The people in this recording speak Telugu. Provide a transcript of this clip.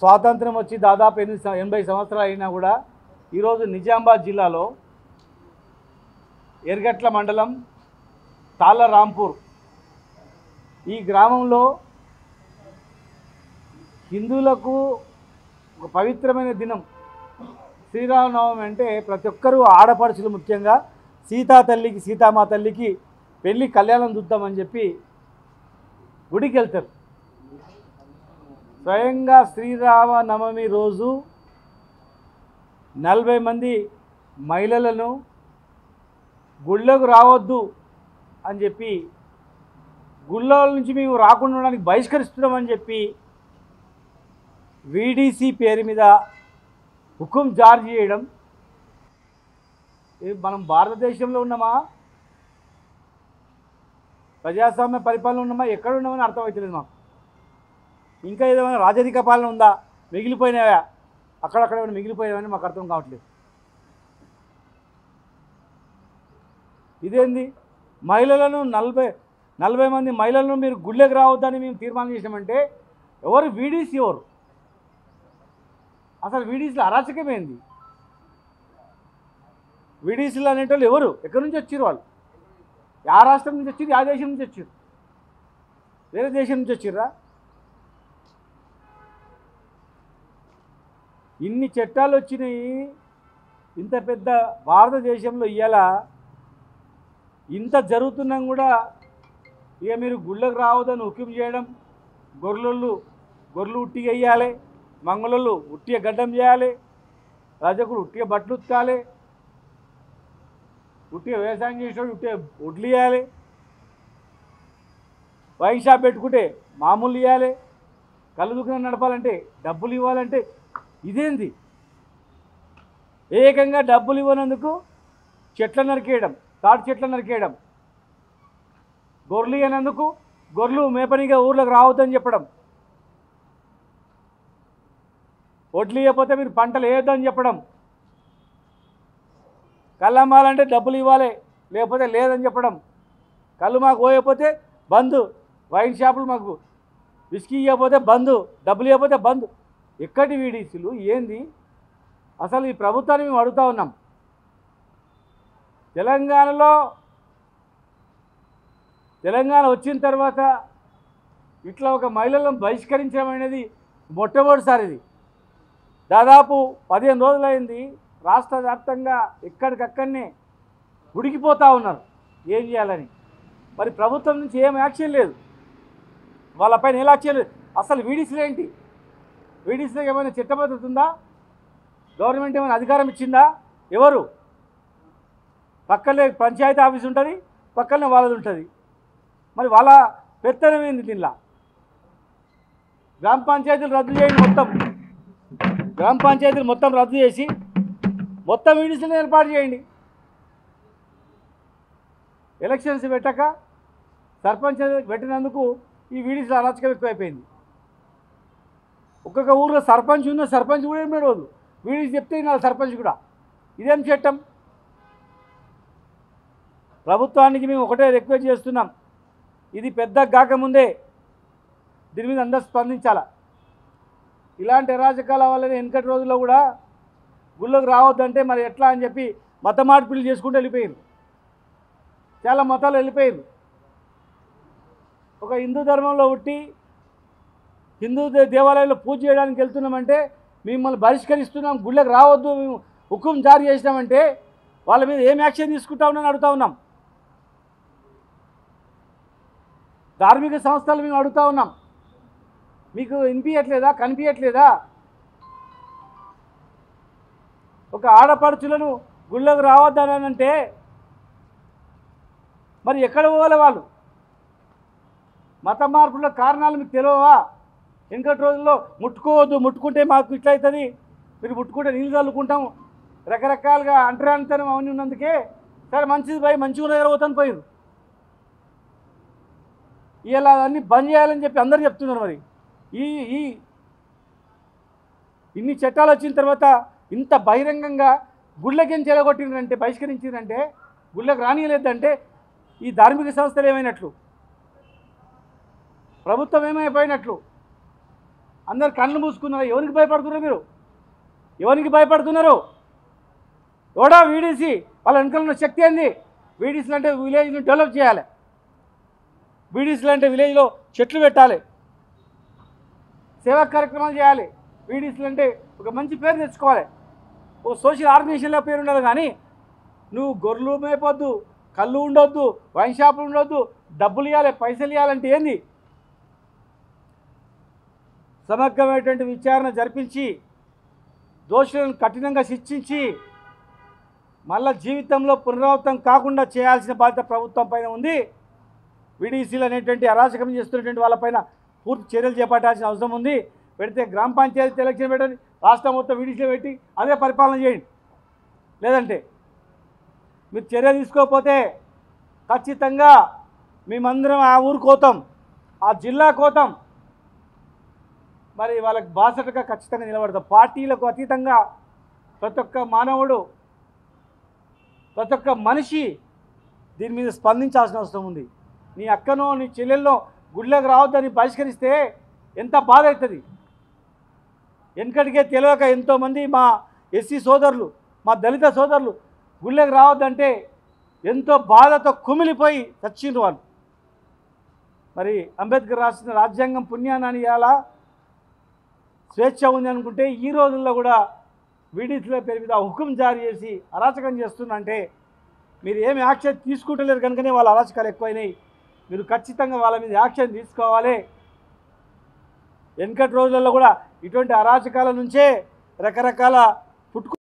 స్వాతంత్రం వచ్చి దాదాపు 80 సంవత్సరాలు అయినా కూడా ఈరోజు నిజామాబాద్ జిల్లాలో ఎర్గట్ల మండలం తాళ్ళరాంపూర్ ఈ గ్రామంలో హిందువులకు ఒక పవిత్రమైన దినం శ్రీరామనవమి. అంటే ప్రతి ఒక్కరూ ఆడపడుచులు ముఖ్యంగా సీతామా తల్లికి పెళ్ళి కళ్యాణం చూద్దామని చెప్పి గుడికి వెళ్తారు. స్వయంగా శ్రీరామనవమి రోజు 40 మంది మహిళలను గుళ్ళకు రావద్దు అని చెప్పి గుళ్ళ నుంచి మేము రాకుండా ఉండడానికి బహిష్కరిస్తున్నామని చెప్పి వీడీసీ పేరు మీద హుకుం జారీ చేయడం. మనం భారతదేశంలో ఉన్నామా, ప్రజాస్వామ్య పరిపాలన ఉన్నామా, ఎక్కడ ఉన్నామని అర్థమవుతలేదు మాకు. ఇంకా ఏదైనా రాజరిక పాలన ఉందా, మిగిలిపోయినాయా, అక్కడక్కడ ఏమైనా మిగిలిపోయావని మాకు అర్థం కావట్లేదు. ఇదేంది, మహిళలను 40 మంది మహిళలను మీరు గుళ్ళకి రావద్దని మేము తీర్మానం చేసామంటే ఎవరు వీడీసీ? ఎవరు అసలు వీడీసీలో అరాచకమేంది? వీడీసీలు అనేటోళ్ళు ఎవరు? ఎక్కడి నుంచి వచ్చారు వాళ్ళు? ఆ రాష్ట్రం నుంచి వచ్చారు, ఆ దేశం నుంచి వచ్చారు, వేరే దేశం నుంచి వచ్చిర్రా? ఇన్ని చట్టాలు వచ్చినాయి. ఇంత పెద్ద భారతదేశంలో ఇవాళ ఇంత జరుగుతున్నా కూడా ఇక మీరు గుళ్ళకు రావద్దని హుకుం చేయడం, గొర్రెలు ఉట్టిగా వేయాలి, మంగళోళ్ళు ఉట్టిగా గడ్డం చేయాలి, రజకుడు ఉట్టిగా బట్టలు ఉతకాలి, ఉట్టిగా వ్యవసాయం చేసేవాడు ఉట్టిగా ఒడ్లు ఇవ్వాలి, వైన్ షాప్ పెట్టుకుంటే మామూలు ఇవ్వాలి, కళ్ళు దుకాణం నడపాలంటే డబ్బులు ఇవ్వాలంటే ఇదేంది? ఏకంగా డబ్బులు ఇవ్వనందుకు చెట్ల నరికేయడం, తాటి చెట్ల నరికేయడం, గొర్రెలు ఇవ్వనందుకు గొర్రెలు మేపనిగా ఊర్లోకి రావద్దని చెప్పడం, ఒడ్లు ఇవ్వకపోతే మీరు పంటలు వేయొద్దని చెప్పడం, కళ్ళు అమ్మాలంటే డబ్బులు ఇవ్వాలి లేకపోతే లేదని చెప్పడం, కళ్ళు మాకు పోయకపోతే బంద్, వైన్ షాపులు మాకు విస్కీ ఇవ్వకపోతే బంద్, డబ్బులు ఇవ్వకపోతే బంద్. ఎక్కడి వీడీసీలు ఏంది? అసలు ఈ ప్రభుత్వాన్ని మేము అడుగుతూ ఉన్నాం. తెలంగాణ వచ్చిన తర్వాత ఇట్లా ఒక మహిళలను బహిష్కరించడం అనేది మొట్టమొదటిసారి. ఇది దాదాపు 15 రోజులైంది. రాష్ట్ర వ్యాప్తంగా ఎక్కడికక్కడనే ఉడికిపోతూ ఉన్నారు ఏం చేయాలని. మరి ప్రభుత్వం నుంచి ఏం యాక్షన్ లేదు, వాళ్ళపైన ఎలా యాక్షన్ లేదు. అసలు వీడీసీలు ఏంటి? వీడీసీలకు ఏమైనా చట్టబద్ధత ఉందా? గవర్నమెంట్ ఏమైనా అధికారం ఇచ్చిందా? ఎవరు? పక్కనే పంచాయతీ ఆఫీస్ ఉంటుంది, పక్కనే వాళ్ళది ఉంటుంది. మరి వాళ్ళ పెత్తనం ఏంది దీనిలో? గ్రామ పంచాయతీలు రద్దు చేయండి, గ్రామ పంచాయతీలు మొత్తం రద్దు చేసి మొత్తం వీడీసీలను ఏర్పాటు చేయండి. ఎలక్షన్స్ పెట్టక సర్పంచ్ పెట్టినందుకు ఈ వీడీసీలో అరాచకం ఎక్కువైపోయింది. ఒక్కొక్క ఊర్లో సర్పంచ్ ఉన్న సర్పంచ్ కూడా ఏం రోజు వీడీసీ చెప్తే నా సర్పంచ్ కూడా. ఇదేం చట్టం? ప్రభుత్వానికి మేము ఒకటే రిక్వెస్ట్ చేస్తున్నాం, ఇది పెద్ద కాకముందే దీని మీద అందరూ స్పందించాల. ఇలాంటి అరాచకాల వల్లనే వెనకటి రోజుల్లో కూడా గుళ్ళకు రావద్దంటే మరి ఎట్లా అని చెప్పి మత మార్పిడి చేసుకుంటూ వెళ్ళిపోయారు. చాలా మతాలు వెళ్ళిపోయారు. ఒక హిందూ ధర్మంలో పుట్టి హిందూ దేవాలయంలో పూజ చేయడానికి వెళ్తున్నామంటే మిమ్మల్ని బహిష్కరిస్తున్నాం, గుళ్ళకు రావద్దు మేము హుకుం జారీ చేసినామంటే వాళ్ళ మీద ఏం యాక్షన్ తీసుకుంటా ఉన్నామని అడుగుతూ ఉన్నాం. ధార్మిక సంస్థలు మేము అడుగుతూ ఉన్నాం, మీకు వినిపించట్లేదా, కనిపించట్లేదా? ఒక ఆడపడుచులను గుళ్ళకు రావద్దని అంటే మరి ఎక్కడ పోవాలి వాళ్ళు? మత మార్పుల కారణాలు మీకు తెలియవా? వెనకటి రోజుల్లో ముట్టుకోవద్దు, ముట్టుకుంటే మాకు ఇట్లా అవుతుంది, మీరు ముట్టుకుంటే నీళ్ళు చల్లుకుంటాం, రకరకాలుగా అంటరానితనం అవన్నీ ఉన్నందుకే సరే మంచిది పోయి మంచిగా దగ్గర పోతాను పోయారు. ఇలా అన్నీ బంద్ చేయాలని చెప్పి అందరూ చెప్తున్నారు. మరి ఈ ఇన్ని చట్టాలు వచ్చిన తర్వాత ఇంత బహిరంగంగా గుళ్ళకేం చెలగొట్టిందంటే, బహిష్కరించిందంటే, గుళ్ళకి రానియలేదంటే ఈ ధార్మిక సంస్థలు ఏమైనట్లు, ప్రభుత్వం ఏమైపోయినట్లు? అందరు కళ్ళు మూసుకున్నారు. ఎవరికి భయపడుతున్నారు మీరు? ఎవరికి భయపడుతున్నారు? ఎవడా వీడీసీ? వాళ్ళ వెనకాల ఉన్న శక్తి ఏంది? వీడీసీలు అంటే విలేజ్ని డెవలప్ చేయాలి. వీడీసీలు అంటే విలేజ్లో చెట్లు పెట్టాలి, సేవా కార్యక్రమాలు చేయాలి. వీడీసీలు అంటే ఒక మంచి పేరు తెచ్చుకోవాలి, ఓ సోషల్ ఆర్గనైజేషన్లో పేరు ఉండాలి. కానీ నువ్వు గొర్రెలు మేపొద్దు, కళ్ళు ఉండొద్దు, వైన్ షాపులు ఉండొద్దు, డబ్బులు ఇవ్వాలి, పైసలు ఇవ్వాలంటే ఏంది? సమగ్రమైనటువంటి విచారణ జరిపించి దోషులను కఠినంగా శిక్షించి మళ్ళా జీవితంలో పునరావృతం కాకుండా చేయాల్సిన బాధ్యత ప్రభుత్వం పైన ఉంది. వీడీసీలు అనేటువంటి అరాచకం చేస్తున్నటువంటి వాళ్ళపైన పూర్తి చర్యలు చేపట్టాల్సిన అవసరం ఉంది. పెడితే గ్రామ పంచాయతీ ఎలక్షన్ పెట్టండి, రాష్ట్రం మొత్తం వీడీసీలో పెట్టి అదే పరిపాలన చేయండి. లేదంటే మీరు చర్య తీసుకోకపోతే ఖచ్చితంగా మేమందరం ఆ ఊరు కోతాం, ఆ జిల్లా కోతాం, మరి వాళ్ళకి బాసటగా ఖచ్చితంగా నిలబడతాం. పార్టీలకు అతీతంగా ప్రతి ఒక్క మానవుడు, ప్రతి ఒక్క మనిషి దీని మీద స్పందించాల్సిన అవసరం ఉంది. నీ అక్కనో నీ చెల్లెల్లో గుళ్ళకి రావద్దని బహిష్కరిస్తే ఎంత బాధ అవుతుంది. వెనకటికే తెలియక ఎంతోమంది మా ఎస్సీ సోదరులు, మా దళిత సోదరులు గుళ్ళకి రావద్దంటే ఎంతో బాధతో కుమిలిపోయి చచ్చిండ్రు వాళ్ళు. మరి అంబేద్కర్ రాసిన రాజ్యాంగం పుణ్యాన్ని ఇవాళ స్వేచ్ఛ ఉంది అనుకుంటే ఈ రోజుల్లో కూడా వీడీసీల పేరు మీద హుకుం జారీ చేసి అరాచకం చేస్తుందంటే మీరు ఏమి యాక్షన్ తీసుకుంటలేరు కనుకనే వాళ్ళ అరాచకాలు ఎక్కువైనాయి. మీరు ఖచ్చితంగా వాళ్ళ మీద యాక్షన్ తీసుకోవాలి. వెనకటి రోజులలో కూడా ఇటువంటి అరాచకాల నుంచే రకరకాల